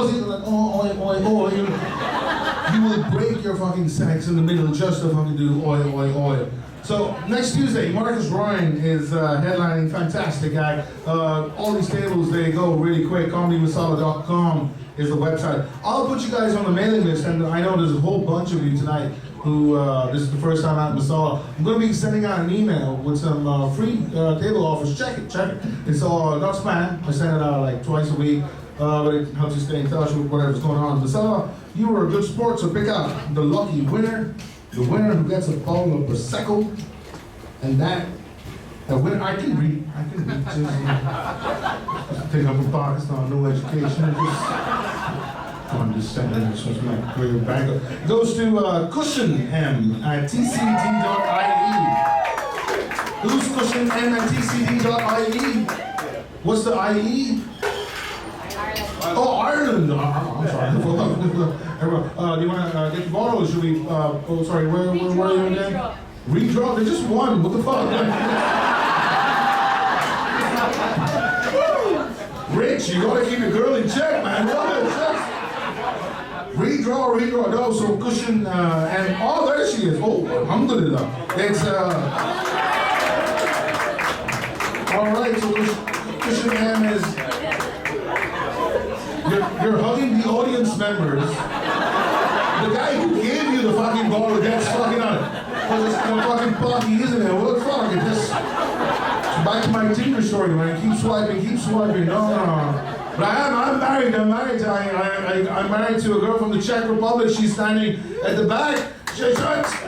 pause it, like, oh, oi, oi, oi. You will break your fucking sex in the middle just to fucking do oi, oi, oi. So next Tuesday, Marcus Ryan is headlining, fantastic guy. All these tables, they go really quick. ComedyMasala.com is the website. I'll put you guys on the mailing list, and I know there's a whole bunch of you tonight who, this is the first time out in Masala. I'm going to be sending out an email with some free table offers. Check it. It's all not spam. I send it out like twice a week, but it helps you stay in touch with whatever's going on in Masala. You were a good sport, so pick out the lucky winner. The winner who gets a bottle of Prosecco, and the winner, I can read, just think I'm from Pakistan, no education, I'm just saying, this was my career back. It goes to Cushion M at tcd.ie. Who's Cushion M at tcd.ie? What's the IE? Oh, Ireland! I'm sorry. Do you want to get the bottle, or should we? Oh, sorry. Where are you again? Redraw. They just won. What the fuck? Rich, you gotta keep your girl in check, man. Redraw. No, so Cushion and oh, there she is. Oh, alhamdulillah. It's all right. So Cushion M is. You're hugging the audience members. The guy who gave you the fucking bottle gets fucking on it. Because it's fucking blocky, isn't it? What the fuck? It's just back to my Tinder story, man. Keep swiping. No. But I'm married. I'm married to a girl from the Czech Republic. She's standing at the back. She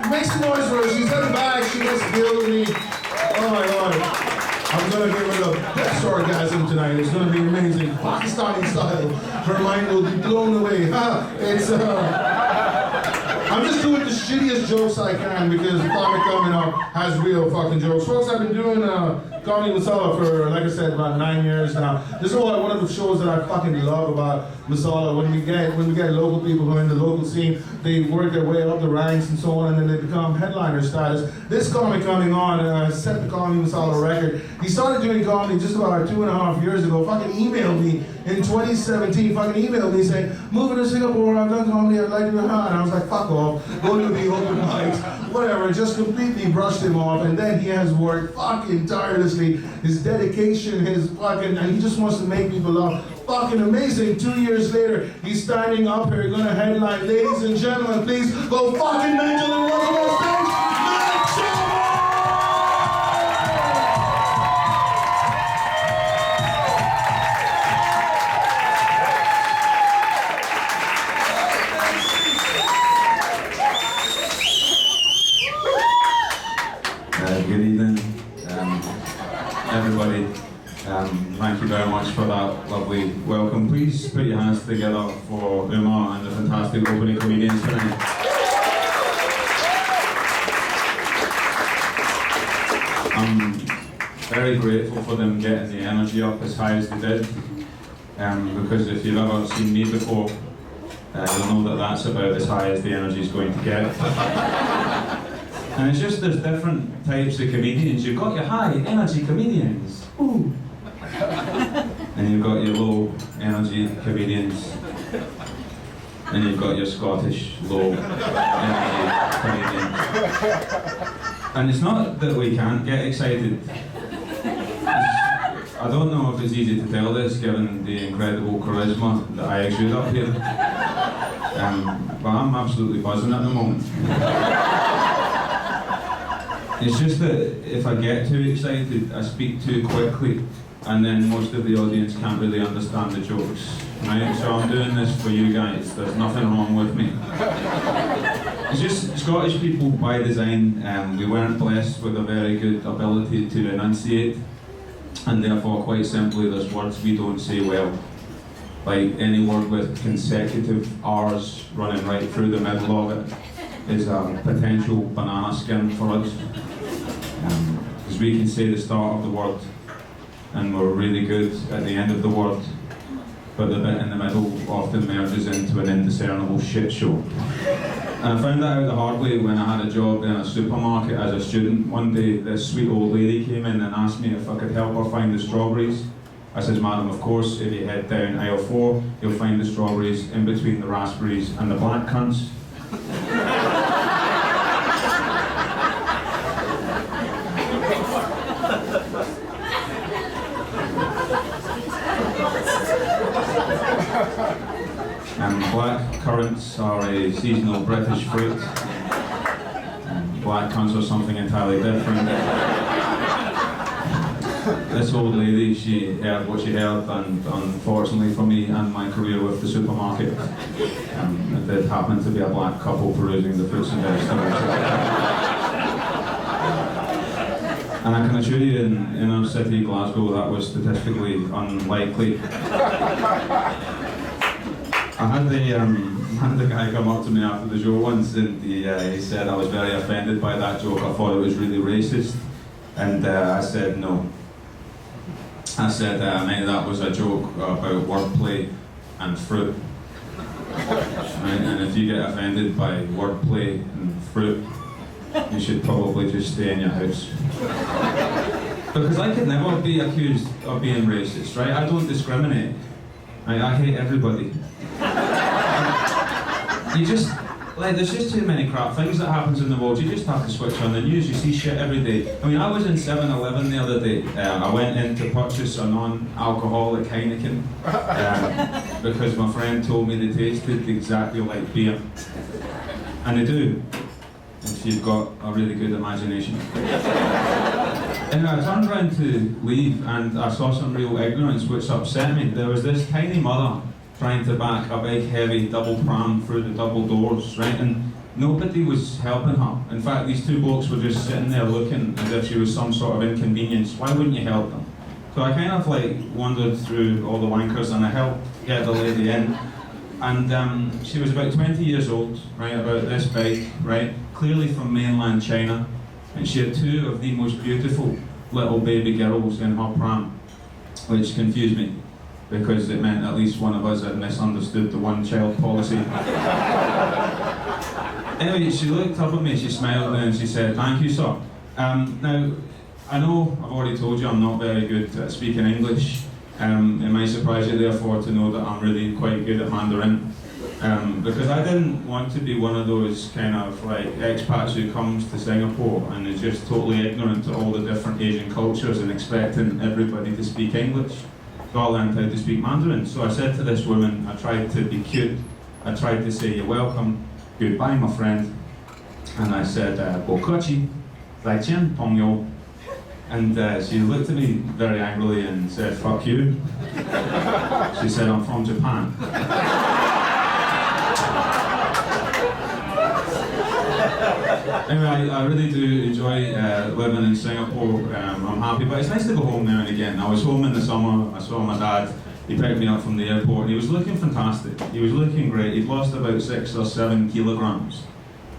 makes a noise for her. She's at the back. She gets to deal with me. Oh my God. I'm gonna give her the best orgasm tonight. It's gonna be amazing. Pakistani style. Her mind will be blown away. I'm just doing the shittiest jokes I can because the comic coming up has real fucking jokes. Folks, I've been doing Comedy Masala for, like I said, about 9 years now. This is one of the shows that I fucking love about Masala. When we get local people who are in the local scene, they work their way up the ranks and so on, and then they become headliner status. This comic coming on set the Comedy Masala record. He started doing comedy just about 2.5 years ago. Fucking emailed me in 2017. Fucking emailed me saying, moving to Singapore, I've done comedy, I'd like to do it. And I was like, fuck off, go to the open mics, whatever. Just completely brushed him off, and then he has worked fucking tirelessly. His dedication, his fucking, and he just wants to make people laugh. Fucking amazing. 2 years later, he's standing up here, gonna headline. Ladies and gentlemen, please go fucking mental and welcome on stage, Masala! Good evening, everybody. Thank you very much for that lovely welcome. Please put your hands together for Umar and the fantastic opening comedians tonight. I'm very grateful for them getting the energy up as high as they did, because if you've ever seen me before, you'll know that that's about as high as the energy is going to get. And it's just there's different types of comedians. You've got your high energy comedians, ooh, and you've got your low energy comedians, and you've got your Scottish low energy comedians. And it's not that we can't get excited. I don't know if it's easy to tell this given the incredible charisma that I exude up here, but I'm absolutely buzzing at the moment. It's just that if I get too excited, I speak too quickly, and then most of the audience can't really understand the jokes, right? So I'm doing this for you guys, there's nothing wrong with me. It's just Scottish people by design, we weren't blessed with a very good ability to enunciate, and therefore quite simply there's words we don't say well. Like any word with consecutive R's running right through the middle of it is a potential banana skin for us. Because we can say the start of the word and we're really good at the end of the word, but the bit in the middle often merges into an indiscernible shit show. And I found that out the hard way when I had a job in a supermarket as a student. One day this sweet old lady came in and asked me if I could help her find the strawberries. I says, madam, of course, if you head down aisle 4, you'll find the strawberries in between the raspberries and the black cunts. Black currants are a seasonal British fruit. Black cunts are something entirely different. This old lady, she heard what she heard, and unfortunately for me and my career with the supermarket, it did happen to be a black couple perusing the fruits and vegetables. And I can assure you, in our city, Glasgow, that was statistically unlikely. I had the guy come up to me after the show once, and he said I was very offended by that joke. I thought it was really racist, and I said no. I said, mate, that was a joke about wordplay and fruit. Right? And if you get offended by wordplay and fruit, you should probably just stay in your house. Because I could never be accused of being racist, right? I don't discriminate. I hate everybody. You just, like, there's just too many crap things that happens in the world. You just have to switch on the news. You see shit every day. I mean, I was in 7-Eleven the other day. I went in to purchase a non-alcoholic Heineken because my friend told me they tasted exactly like beer. And they do, if you've got a really good imagination. Anyway, I turned around to leave and I saw some real ignorance which upset me. There was this tiny mother trying to back a big heavy double pram through the double doors, right? And nobody was helping her. In fact, these two blokes were just sitting there looking as if she was some sort of inconvenience. Why wouldn't you help them? So I kind of like wandered through all the wankers and I helped get the lady in. And she was about 20 years old, right, about this big, right, clearly from mainland China. And she had two of the most beautiful little baby girls in her pram, which confused me, because it meant at least one of us had misunderstood the one-child policy. Anyway, she looked up at me, she smiled and she said, "Thank you, sir." Now, I know I've already told you I'm not very good at speaking English. It might surprise you, therefore, to know that I'm really quite good at Mandarin. Because I didn't want to be one of those kind of like expats who comes to Singapore and is just totally ignorant to all the different Asian cultures and expecting everybody to speak English. So I learned how to speak Mandarin. So I said to this woman, I tried to be cute, I tried to say, "You're welcome, goodbye my friend." And I said, "Bokochi, zaijian, pongyo." And she looked at me very angrily and said, "Fuck you." She said, "I'm from Japan." Anyway, I really do enjoy living in Singapore. I'm happy, but it's nice to go home now and again. I was home in the summer, I saw my dad, he picked me up from the airport, and he was looking fantastic. He was looking great. He'd lost about 6 or 7 kilograms.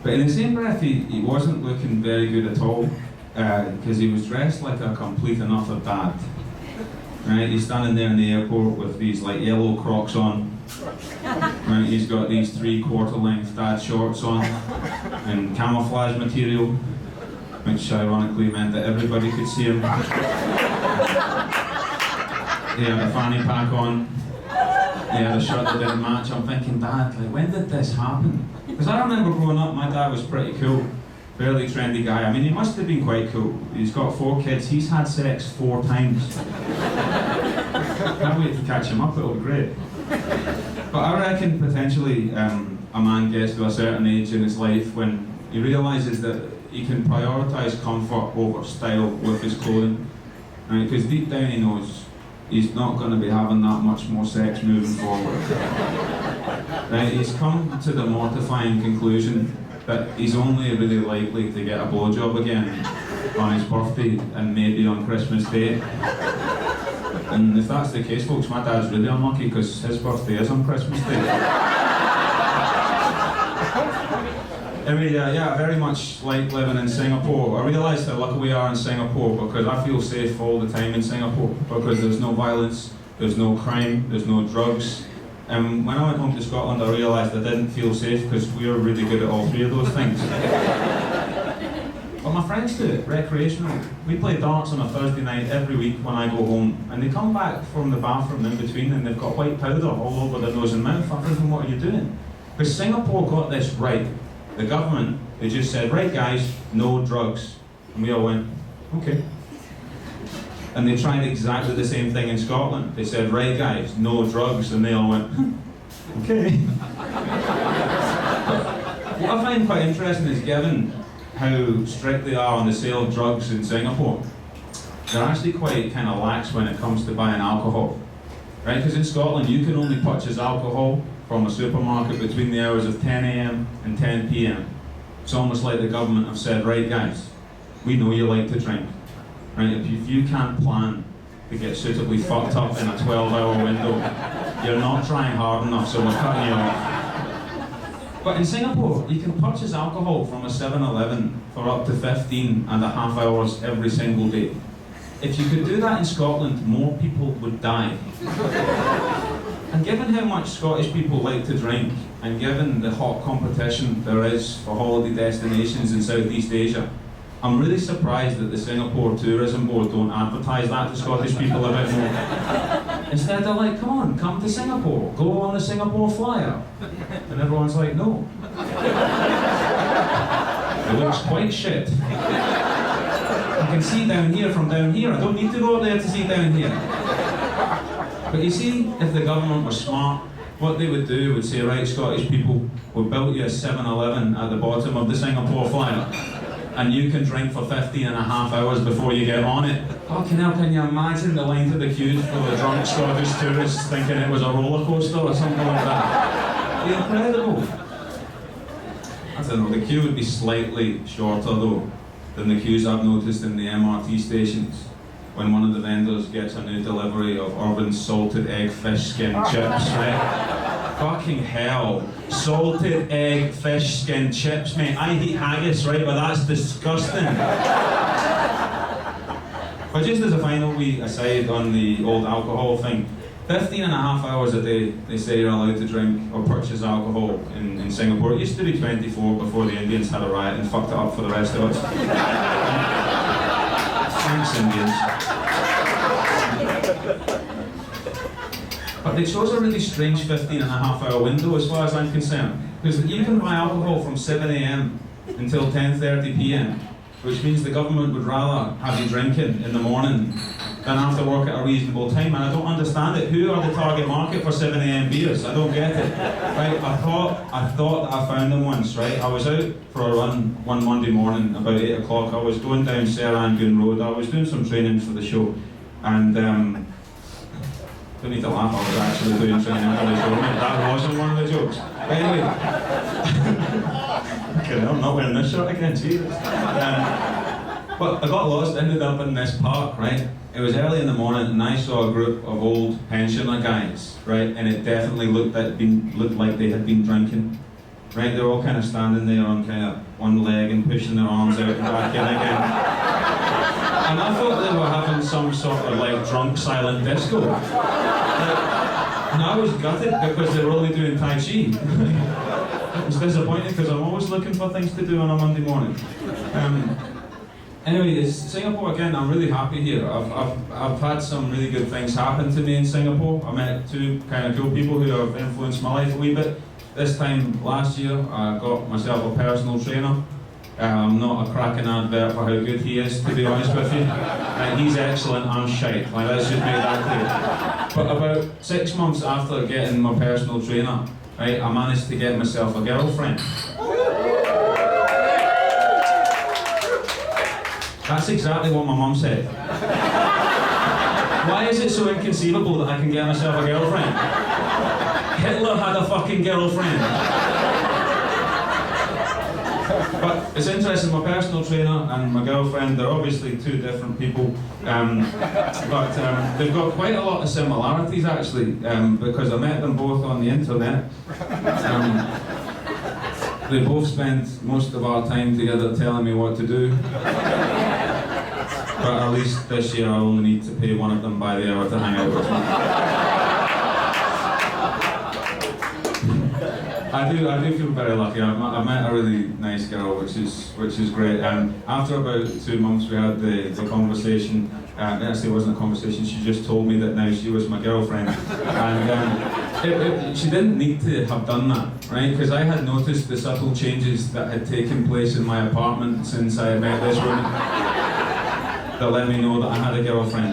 But in the same breath, he wasn't looking very good at all, because he was dressed like a complete and utter dad. Right, he's standing there in the airport with these like yellow Crocs on. Right, he's got these 3/4 length dad shorts on in camouflage material, which ironically meant that everybody could see him. He had a fanny pack on. He had a shirt that didn't match. I'm thinking, Dad, like, when did this happen? Because I remember growing up, my dad was pretty cool. Fairly trendy guy. I mean, he must have been quite cool. He's got 4 kids. He's had sex 4 times. Can't wait to catch him up. It'll be great. But I reckon potentially a man gets to a certain age in his life when he realises that he can prioritise comfort over style with his clothing. Right? Because deep down he knows he's not going to be having that much more sex moving forward. Right? He's come to the mortifying conclusion that he's only really likely to get a blowjob again on his birthday and maybe on Christmas Day. And if that's the case, folks, my dad's really unlucky because his birthday is on Christmas Day. Anyway, yeah, I very much like living in Singapore. I realise how lucky we are in Singapore because I feel safe all the time in Singapore because there's no violence, there's no crime, there's no drugs. And when I went home to Scotland, I realised I didn't feel safe because we are really good at all 3 of those things. But But my friends do it, recreational. We play darts on a Thursday night every week when I go home, and they come back from the bathroom in between and they've got white powder all over their nose and mouth. I'm thinking, what are you doing? Because Singapore got this right. The government, they just said, right guys, no drugs. And we all went, okay. And they tried exactly the same thing in Scotland. They said, right guys, no drugs. And they all went, okay. What I find quite interesting is, given how strict they are on the sale of drugs in Singapore, they're actually quite kind of lax when it comes to buying alcohol. Right? Because in Scotland, you can only purchase alcohol from a supermarket between the hours of 10 a.m. and 10 p.m. It's almost like the government have said, right guys, we know you like to drink. Right? If you can't plan to get suitably fucked up in a 12-hour window, you're not trying hard enough, so we're cutting you off. But in Singapore, you can purchase alcohol from a 7-Eleven for up to 15 and a half hours every single day. If you could do that in Scotland, more people would die. And given how much Scottish people like to drink, and given the hot competition there is for holiday destinations in Southeast Asia, I'm really surprised that the Singapore Tourism Board don't advertise that to Scottish people a bit more. Instead they're like, come on, come to Singapore, go on the Singapore Flyer. And everyone's like, no. It looks quite shit. I can see down here from down here, I don't need to go up there to see down here. But you see, if the government were smart, what they would do would say, right, Scottish people, we've built you a 7-Eleven at the bottom of the Singapore Flyer, and you can drink for 15 and a half hours before you get on it. Fucking hell, can you imagine the line to the queues for the drunk Scottish tourists thinking it was a roller coaster or something like that? It'd be incredible. I don't know, the queue would be slightly shorter though than the queues I've noticed in the MRT stations when one of the vendors gets a new delivery of Urban's salted egg fish skin chips, right? Fucking hell. Salted egg fish skin chips, mate. I eat haggis, right? But that's disgusting. But just as a final wee aside on the old alcohol thing, 15 and a half hours a day they say you're allowed to drink or purchase alcohol in Singapore. It used to be 24 before the Indians had a riot and fucked it up for the rest of us. Thanks, Indians. But they chose a really strange 15 and a half hour window as far as I'm concerned. Because you can buy alcohol from 7 a.m. until 10:30 p.m. which means the government would rather have you drinking in the morning than after work at a reasonable time. And I don't understand it. Who are the target market for 7 a.m. beers? I don't get it. Right? I thought that I found them once, right? I was out for a run one Monday morning about 8 o'clock. I was going down Serangoon Road. I was doing some training for the show. And don't need to laugh, I was actually doing training for the show. That wasn't one of the jokes. But anyway. Okay, I'm not wearing this shirt again, Jesus. But I got lost, ended up in this park, right? It was early in the morning and I saw a group of old pensioner guys, right? And it definitely looked like they had been drinking, right? They were all kind of standing there on kind of one leg and pushing their arms out and back in again. And I thought they were having some sort of like drunk silent disco. And I was gutted because they were only doing Tai Chi. It was disappointing because I'm always looking for things to do on a Monday morning. Anyway, it's Singapore again. I'm really happy here. I've had some really good things happen to me in Singapore. I met two kind of cool people who have influenced my life a wee bit. This time last year, I got myself a personal trainer. I'm not a cracking advert for how good he is, to be honest with you. He's excellent, I'm shite. Like, let's just make that clear. But about 6 months after getting my personal trainer, right, I managed to get myself a girlfriend. That's exactly what my mum said. Why is it so inconceivable that I can get myself a girlfriend? Hitler had a fucking girlfriend. But it's interesting, my personal trainer and my girlfriend, they're obviously two different people, but they've got quite a lot of similarities actually, because I met them both on the internet. They both spend most of our time together telling me what to do. But at least this year I only need to pay one of them by the hour to hang out with me. I do feel very lucky. I met a really nice girl, which is great. After about 2 months, we had the conversation. Actually, it wasn't a conversation. She just told me that now she was my girlfriend, and she didn't need to have done that, right? Because I had noticed the subtle changes that had taken place in my apartment since I met this woman that let me know that I had a girlfriend.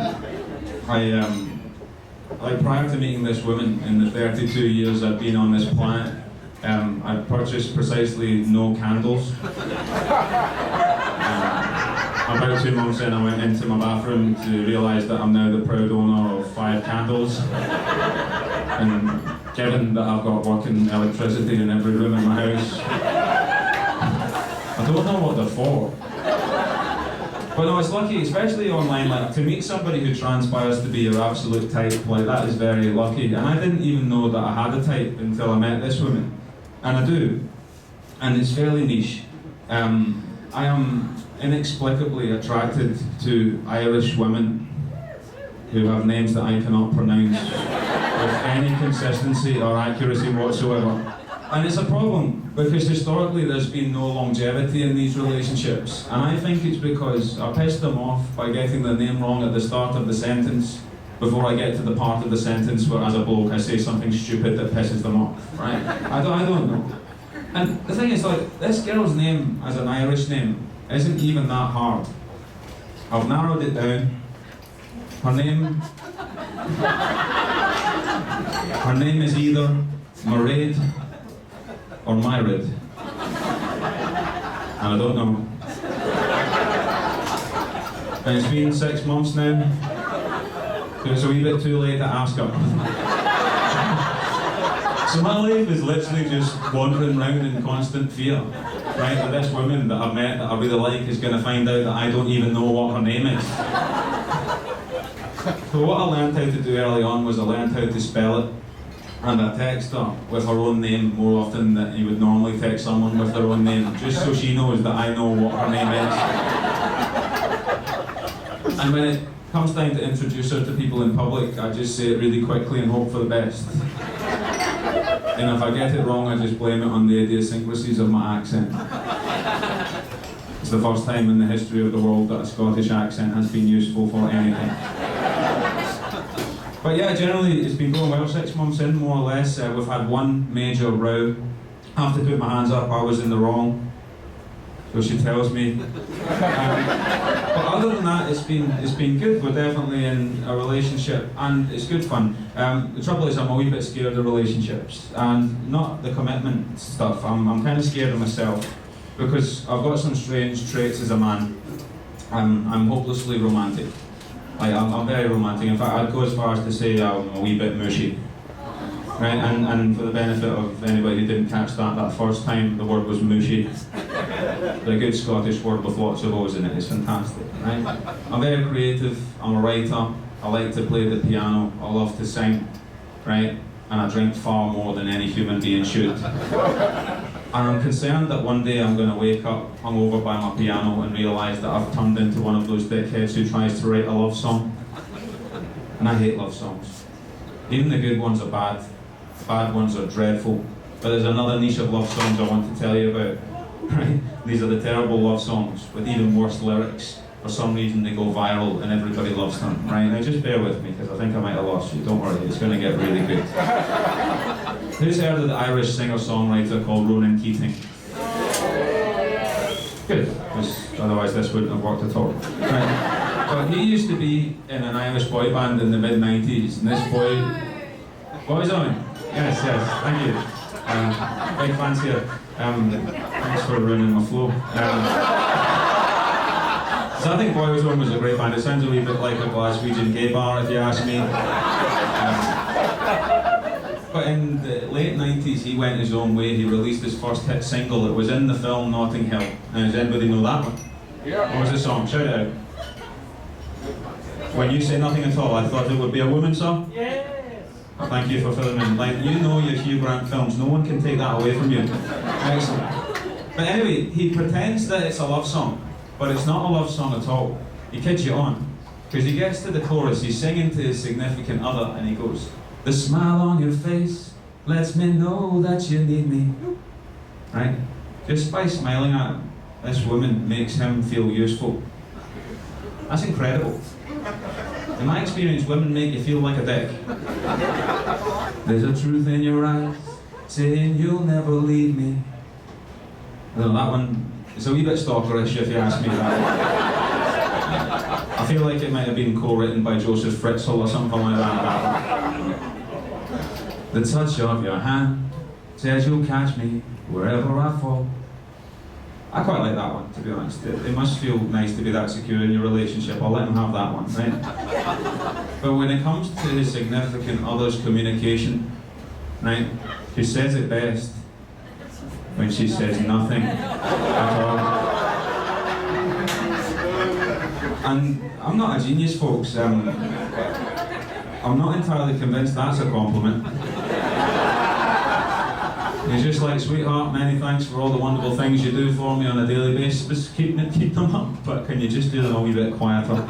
Like prior to meeting this woman, in the 32 years I've been on this planet, I'd purchased precisely no candles. About 2 months in, I went into my bathroom to realise that I'm now the proud owner of 5 candles. And given that I've got working electricity in every room in my house, I don't know what they're for. But no, it's lucky, especially online, like to meet somebody who transpires to be your absolute type, like that is very lucky. And I didn't even know that I had a type until I met this woman. And I do. And it's fairly niche. I am inexplicably attracted to Irish women who have names that I cannot pronounce with any consistency or accuracy whatsoever. And it's a problem because historically there's been no longevity in these relationships. And I think it's because I pissed them off by getting the name wrong at the start of the sentence before I get to the part of the sentence where as a bloke I say something stupid that pisses them off, right? I don't know. And the thing is, like, this girl's name as an Irish name isn't even that hard. I've narrowed it down. Her name is either Mairead or Myrid. And I don't know. And it's been 6 months now, so it's a wee bit too late to ask her. So my life is literally just wandering around in constant fear, right? That this woman that I've met that I really like is going to find out that I don't even know what her name is. So what I learned how to do early on was I learned how to spell it, and I text her with her own name more often than you would normally text someone with their own name, just so she knows that I know what her name is. And when it comes time to introduce her to people in public, I just say it really quickly and hope for the best. And if I get it wrong, I just blame it on the idiosyncrasies of my accent. It's the first time in the history of the world that a Scottish accent has been useful for anything. But yeah, generally it's been going well. 6 months in, more or less. We've had one major row. I have to put my hands up, I was in the wrong. So she tells me. But other than that, it's been good. We're definitely in a relationship, and it's good fun. The trouble is, I'm a wee bit scared of relationships, and not the commitment stuff. I'm kind of scared of myself because I've got some strange traits as a man. I'm hopelessly romantic. I'm very romantic. In fact, I'd go as far as to say I'm a wee bit mushy. Right? And for the benefit of anybody who didn't catch that first time, the word was mushy. The good Scottish word with lots of O's in it. It's fantastic, right? I'm very creative, I'm a writer, I like to play the piano, I love to sing, right? And I drink far more than any human being should. And I'm concerned that one day I'm going to wake up hungover by my piano and realise that I've turned into one of those dickheads who tries to write a love song. And I hate love songs. Even the good ones are bad. The bad ones are dreadful. But there's another niche of love songs I want to tell you about. Right? These are the terrible love songs with even worse lyrics. For some reason they go viral and everybody loves them. Right? Now just bear with me because I think I might have lost you. Don't worry, it's going to get really good. Who's heard of the Irish singer-songwriter called Ronan Keating? Good, because otherwise this wouldn't have worked at all. Right. But he used to be in an Irish boy band in the mid-90s, and this boy... Boys on? Yes, thank you. Big fans here. Thanks for ruining my flow. So I think Boys On was a great band. It sounds a wee bit like a Glaswegian gay bar, if you ask me. But in the late 90s, he went his own way. He released his first hit single. It was in the film Notting Hill. Now, does anybody know that one? Yeah. What was the song? Shout it out. When you say nothing at all, I thought it would be a woman's song? Yes. Oh, thank you for filling in. Like, you know your Hugh Grant films. No one can take that away from you. Excellent. But anyway, he pretends that it's a love song, but it's not a love song at all. He kids you on. Because he gets to the chorus, he's singing to his significant other, and he goes, "The smile on your face lets me know that you need me. Right? Just by smiling at him, this woman makes him feel useful. That's incredible. In my experience, women make you feel like a dick. There's a truth in your eyes, saying you'll never leave me. I don't know, that one, it's a wee bit stalkerish if you ask me that. I feel like it might have been co-written by Joseph Fritzl or something like that. The touch of your hand says you'll catch me wherever I fall. I quite like that one, to be honest. It must feel nice to be that secure in your relationship. I'll let him have that one, right? But when it comes to his significant other's communication, right, she says it best when she says nothing at all. And I'm not a genius, folks. I'm not entirely convinced that's a compliment. He's just like, sweetheart, many thanks for all the wonderful things you do for me on a daily basis. Keep them up, but can you just do them a wee bit quieter?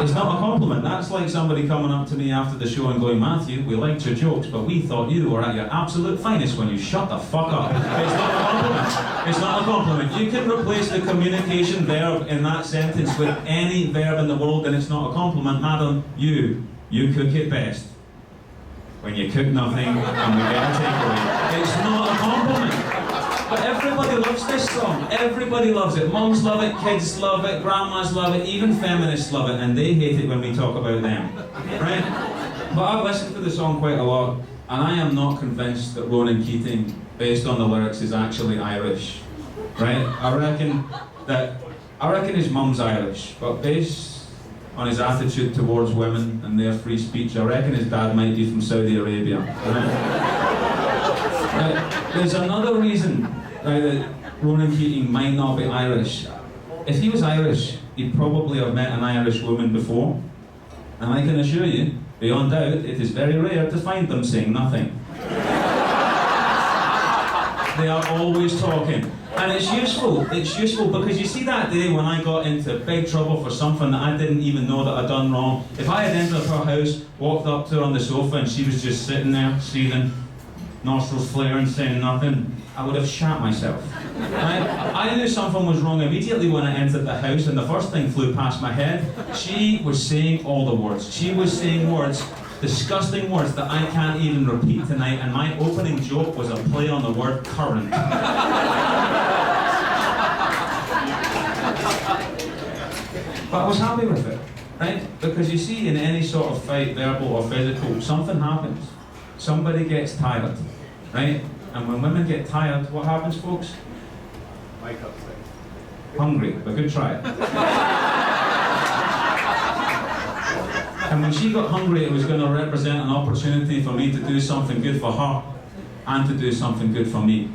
It's not a compliment. That's like somebody coming up to me after the show and going, Matthew, we liked your jokes, but we thought you were at your absolute finest when you shut the fuck up. It's not a compliment. It's not a compliment. You can replace the communication verb in that sentence with any verb in the world and it's not a compliment. Madam, you cook it best. When you cook nothing and we get a takeaway. It's not a compliment. But everybody loves this song. Everybody loves it. Moms love it, kids love it, grandmas love it, even feminists love it, and they hate it when we talk about them. Right? But I've listened to the song quite a lot, and I am not convinced that Ronan Keating, based on the lyrics, is actually Irish. Right? I reckon his mum's Irish, but based on his attitude towards women and their free speech, I reckon his dad might be from Saudi Arabia. Right? There's another reason that Ronan Keating might not be Irish. If he was Irish, he'd probably have met an Irish woman before. And I can assure you, beyond doubt, it is very rare to find them saying nothing. They are always talking. And it's useful because you see that day when I got into big trouble for something that I didn't even know that I'd done wrong. If I had entered her house, walked up to her on the sofa and she was just sitting there, seething, nostrils flaring, saying nothing, I would have shat myself. I knew something was wrong immediately when I entered the house and the first thing flew past my head. She was saying all the words. She was saying words, disgusting words that I can't even repeat tonight, and my opening joke was a play on the word current. But I was happy with it, right? Because you see, in any sort of fight, verbal or physical, something happens. Somebody gets tired, right? And when women get tired, what happens, folks? Hungry, but good try. And when she got hungry, it was going to represent an opportunity for me to do something good for her and to do something good for me.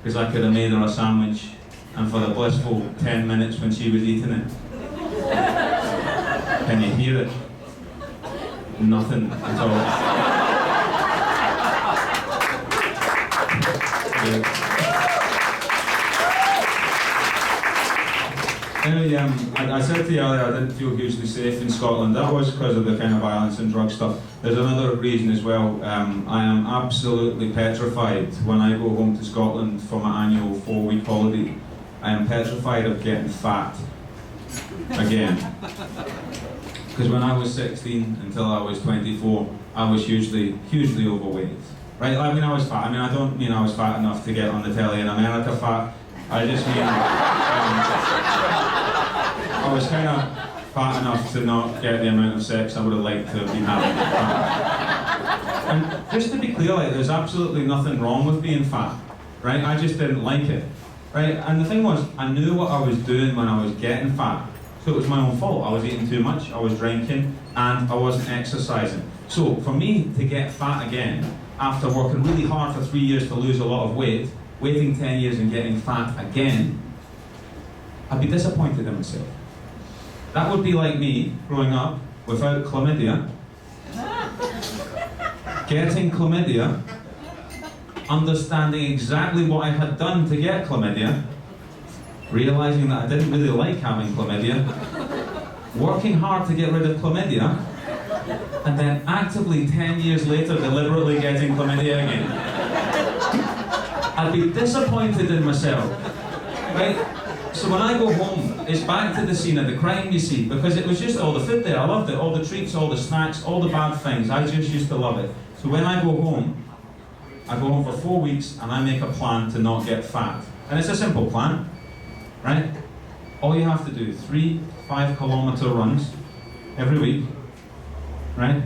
Because I could have made her a sandwich, and for the blissful 10 minutes when she was eating it. Can you hear it? Nothing at all. Anyway, I said to you earlier I didn't feel hugely safe in Scotland. That was because of the kind of violence and drug stuff. There's another reason as well. I am absolutely petrified when I go home to Scotland for my annual 4-week holiday. I am petrified of getting fat again. Because when I was 16 until I was 24, I was hugely overweight. Right? I mean, I was fat. I mean, I don't mean I was fat enough to get on the telly in America fat. I just mean I was kind of fat enough to not get the amount of sex I would have liked to have been having. And just to be clear, like, there's absolutely nothing wrong with being fat, right? I just didn't like it, right? And the thing was, I knew what I was doing when I was getting fat, so it was my own fault. I was eating too much, I was drinking, and I wasn't exercising. So for me to get fat again, after working really hard for 3 years to lose a lot of weight, waiting 10 years and getting fat again, I'd be disappointed in myself. That would be like me growing up without chlamydia, getting chlamydia, understanding exactly what I had done to get chlamydia, realizing that I didn't really like having chlamydia, working hard to get rid of chlamydia, and then actively 10 years later deliberately getting chlamydia again. I'd be disappointed in myself, right? So when I go home, it's back to the scene of the crime, you see, because it was just all the food there. I loved it, all the treats, all the snacks, all the bad things. I just used to love it. So when I go home for 4 weeks and I make a plan to not get fat. And it's a simple plan, right? All you have to do, 3 5-kilometer runs every week, right?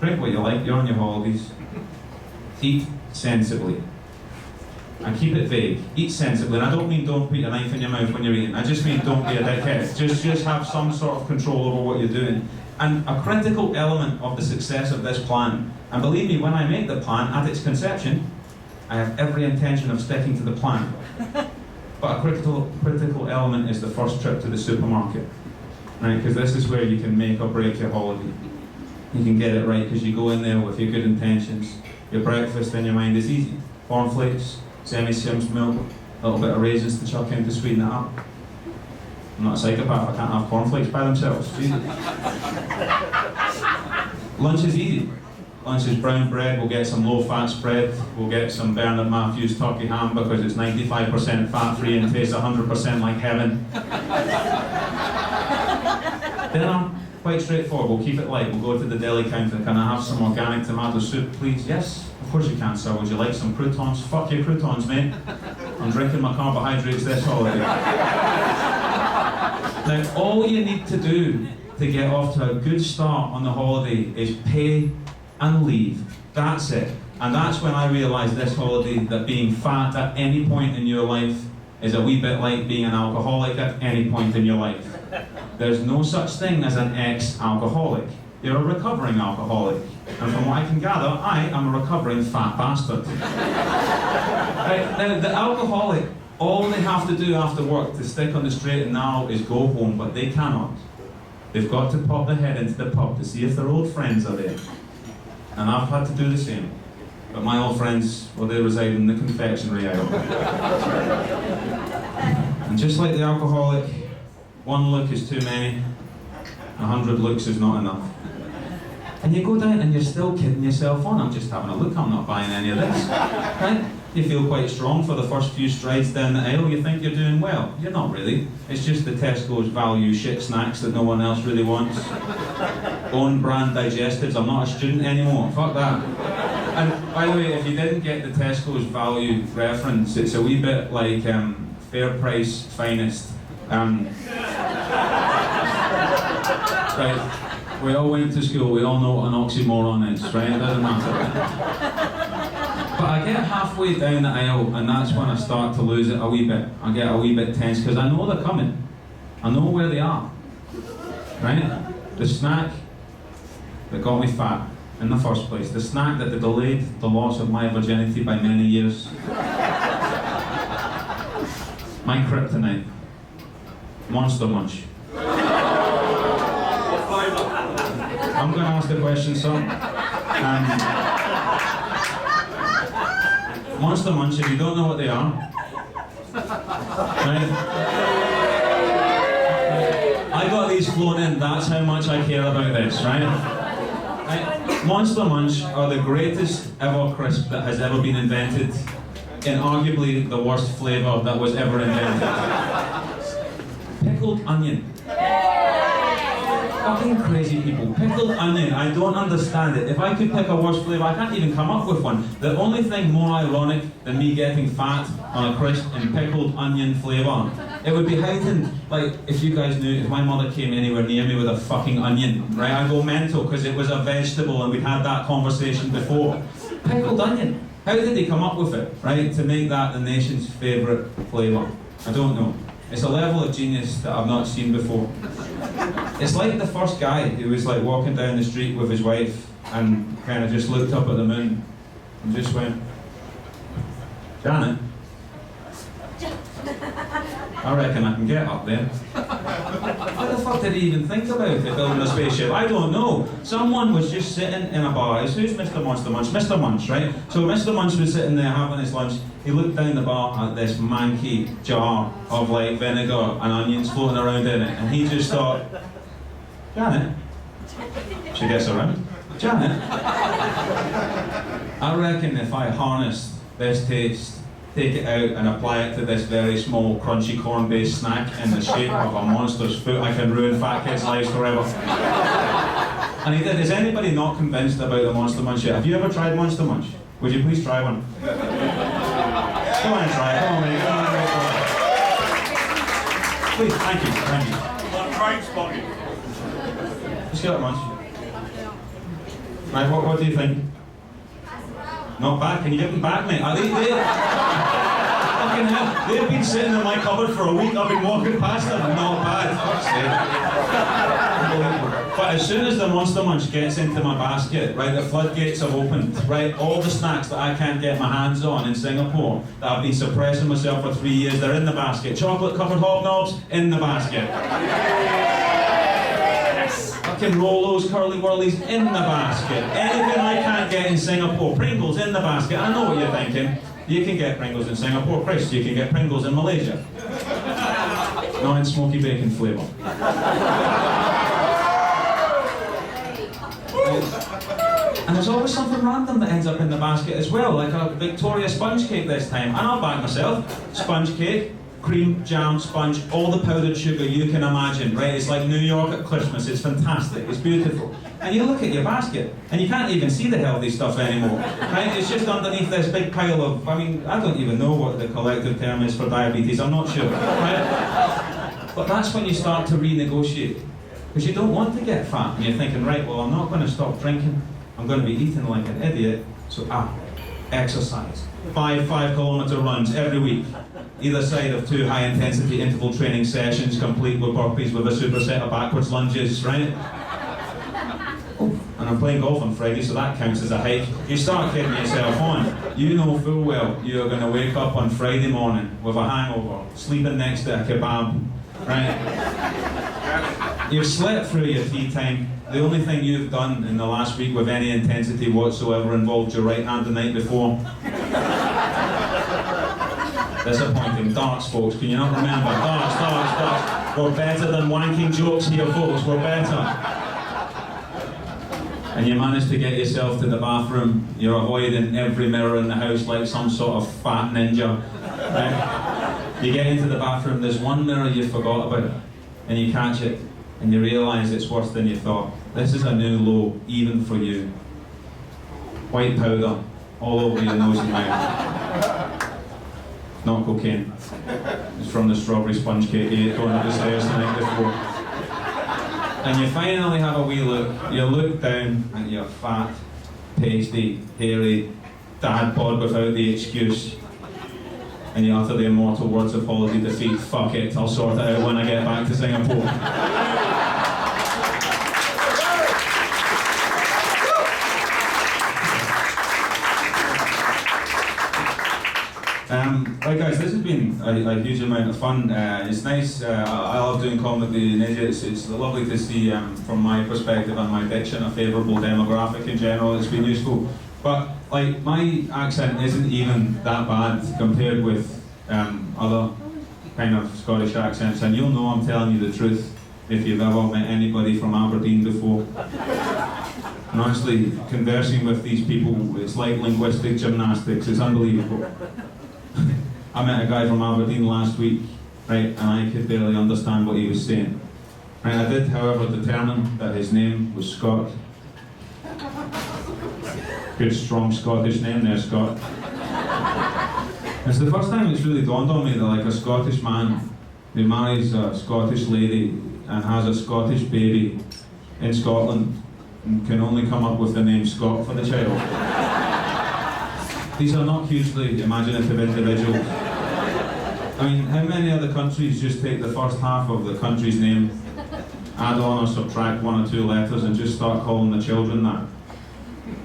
Drink what you like, you're on your holidays. Eat sensibly. And keep it vague. Eat sensibly. And I don't mean don't put your knife in your mouth when you're eating. I just mean don't be a dickhead. Just have some sort of control over what you're doing. And a critical element of the success of this plan, and believe me, when I make the plan at its conception, I have every intention of sticking to the plan. But a critical element is the first trip to the supermarket, right? Because this is where you can make or break your holiday. You can get it right because you go in there with your good intentions. Your breakfast in your mind is easy. Cornflakes, semi-skimmed milk, a little bit of raisins to chuck in to sweeten it up. I'm not a psychopath, I can't have cornflakes by themselves. Lunch is easy. Lunch is brown bread, we'll get some low-fat spread, we'll get some Bernard Matthews turkey ham because it's 95% fat-free and tastes 100% like heaven. Dinner, quite straightforward, we'll keep it light, we'll go to the deli counter, can I have some organic tomato soup please? Yes, of course you can sir, would you like some croutons? Fuck your croutons mate, I'm drinking my carbohydrates this holiday. Now all you need to do to get off to a good start on the holiday is pay and leave. That's it. And that's when I realised this holiday that being fat at any point in your life is a wee bit like being an alcoholic at any point in your life. There's no such thing as an ex-alcoholic. You're a recovering alcoholic. And from what I can gather, I am a recovering fat bastard. Right, now, the alcoholic, all they have to do after work to stick on the straight and narrow is go home, but they cannot. They've got to pop their head into the pub to see if their old friends are there. And I've had to do the same. But my old friends, well, they reside in the confectionery aisle. And just like the alcoholic, one look is too many, 100 looks is not enough. And you go down and you're still kidding yourself on. I'm just having a look, I'm not buying any of this. Right? You feel quite strong for the first few strides down the aisle, you think you're doing well. You're not really. It's just the Tesco's value shit snacks that no one else really wants. Own brand digestives, I'm not a student anymore, fuck that. And by the way, if you didn't get the Tesco's value reference, it's a wee bit like Fair Price Finest. Right, we all went to school, we all know what an oxymoron is, right? It doesn't matter. But I get halfway down the aisle and that's when I start to lose it a wee bit. I get a wee bit tense because I know they're coming. I know where they are. Right? The snack that got me fat in the first place. The snack that delayed the loss of my virginity by many years. My kryptonite. Monster Munch. I'm going to ask the question, son. Monster Munch, if you don't know what they are, right? I got these flown in, that's how much I care about this, right? Monster Munch are the greatest ever crisp that has ever been invented in arguably the worst flavour that was ever invented. Pickled onion. Fucking crazy people. Pickled onion, I don't understand it. If I could pick a worse flavour, I can't even come up with one. The only thing more ironic than me getting fat on a crisp and pickled onion flavour, it would be heightened. Like, if you guys knew, if my mother came anywhere near me with a fucking onion, right, I'd go mental because it was a vegetable and we'd had that conversation before. Pickled onion. How did they come up with it, right, to make that the nation's favourite flavour? I don't know. It's a level of genius that I've not seen before. It's like the first guy who was like walking down the street with his wife and kind of just looked up at the moon and just went, Janet, I reckon I can get up there. What the fuck did he even think about it, building a spaceship? I don't know. Someone was just sitting in a bar. Who's Mr. Monster Munch? Mr. Munch, right? So Mr. Munch was sitting there having his lunch. He looked down the bar at this manky jar of like vinegar and onions floating around in it, and he just thought, Janet, she gets around. Janet, I reckon if I harnessed this taste, take it out and apply it to this very small crunchy corn-based snack in the shape of a monster's foot, I can ruin fat kids' lives forever. And he did. Is anybody not convinced about the Monster Munch yet? Have you ever tried Monster Munch? Would you please try one? Go on and try it. Come on, mate. Come on, mate. Please, thank you. Thank you. Train spotting. Just get it, Munch. Right, what do you think? Not bad. Can you get them back, mate? Fucking hell. They've been sitting in my cupboard for a week. I've been walking past them. Not bad. Fuck's sake. But as soon as the Monster Munch gets into my basket, right, the floodgates have opened, right, all the snacks that I can't get my hands on in Singapore, that I've been suppressing myself for 3 years, they're in the basket. Chocolate-covered hobnobs, in the basket. Fucking Rolos, Curly Whirlies, in the basket. Anything I can't get in Singapore, Pringles, in the basket. I know what you're thinking. You can get Pringles in Singapore, Chris, you can get Pringles in Malaysia. Not in smoky bacon flavour. And there's always something random that ends up in the basket as well, like a Victoria sponge cake this time. And I'll back myself. Sponge cake, cream, jam, sponge, all the powdered sugar you can imagine, right? It's like New York at Christmas. It's fantastic. It's beautiful. And you look at your basket, and you can't even see the healthy stuff anymore, right? It's just underneath this big pile of, I mean, I don't even know what the collective term is for diabetes. I'm not sure, right? But that's when you start to renegotiate. Because you don't want to get fat, and you're thinking, right, well, I'm not going to stop drinking, I'm going to be eating like an idiot, so exercise. 5 5-kilometre runs every week, either side of 2 high-intensity interval training sessions, complete with burpees with a superset of backwards lunges, right? Oh, and I'm playing golf on Friday, so that counts as a hike. You start kidding yourself on. You know full well you're going to wake up on Friday morning with a hangover, sleeping next to a kebab, right? You've slept through your tea time. The only thing you've done in the last week with any intensity whatsoever involved your right hand the night before. Disappointing. Darts, folks. Can you not remember? Darts. We're better than wanking jokes here, folks. We're better. And you manage to get yourself to the bathroom. You're avoiding every mirror in the house like some sort of fat ninja. Right? You get into the bathroom, there's one mirror you forgot about, and you catch it. And you realise it's worse than you thought. This is a new low, even for you. White powder all over your nose and mouth. Not cocaine. It's from the strawberry sponge cake you ate going up the stairs the night before. And you finally have a wee look. You look down at your fat, pasty, hairy dad bod without the excuse. And you utter the immortal words of holiday defeat, fuck it, I'll sort it out when I get back to Singapore. Right guys, this has been a huge amount of fun. It's nice, I love doing comedy in Asia. It's lovely to see, from my perspective and my diction, a favourable demographic in general. It's been useful. But like, my accent isn't even that bad compared with other kind of Scottish accents, and you'll know I'm telling you the truth if you've ever met anybody from Aberdeen before. And honestly, conversing with these people, it's like linguistic gymnastics. It's unbelievable. I met a guy from Aberdeen last week, right, and I could barely understand what he was saying. Right, I did, however, determine that his name was Scott. Good, strong Scottish name there, Scott. It's the first time it's really dawned on me that, like, a Scottish man who marries a Scottish lady and has a Scottish baby in Scotland can only come up with the name Scott for the child. These are not hugely imaginative individuals. I mean, how many other countries just take the first half of the country's name, add on or subtract 1 or 2 letters and just start calling the children that?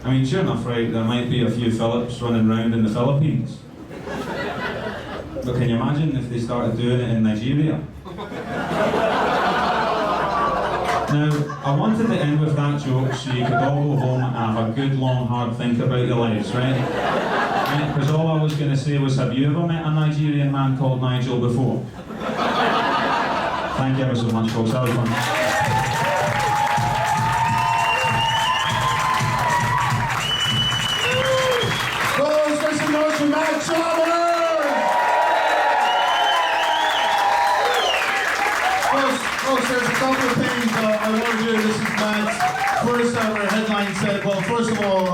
I mean, sure enough, right, there might be a few Phillips running around in the Philippines. But can you imagine if they started doing it in Nigeria? Now, I wanted to end with that joke so you could all go home and have a good, long, hard think about your lives, right? Because all I was going to say was, have you ever met a Nigerian man called Nigel before? Thank you ever so much, folks. That was fun. couple of things I want to do. This is Matt's first ever headline set. Well, first of all,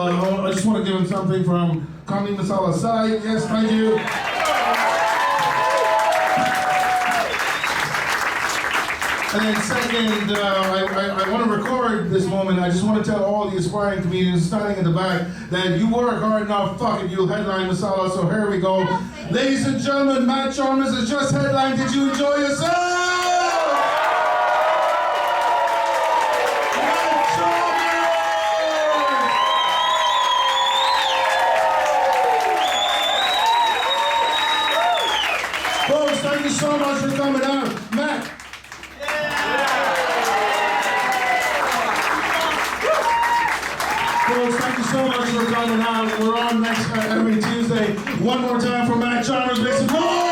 I just want to give him something from Masala side. Yes, thank you. And then second, I want to record this moment. I just want to tell all the aspiring comedians standing in the back that you work hard enough, fuck it, you'll headline Masala, so here we go. Ladies and gentlemen, Matt Chalmers has just headlined. Did you enjoy yourself? Matt Chalmers! Folks, thank you so much for coming out. Matt. Folks, thank you so much for coming out. We're on next every Tuesday. One more time for Matt Chalmers. Make some noise!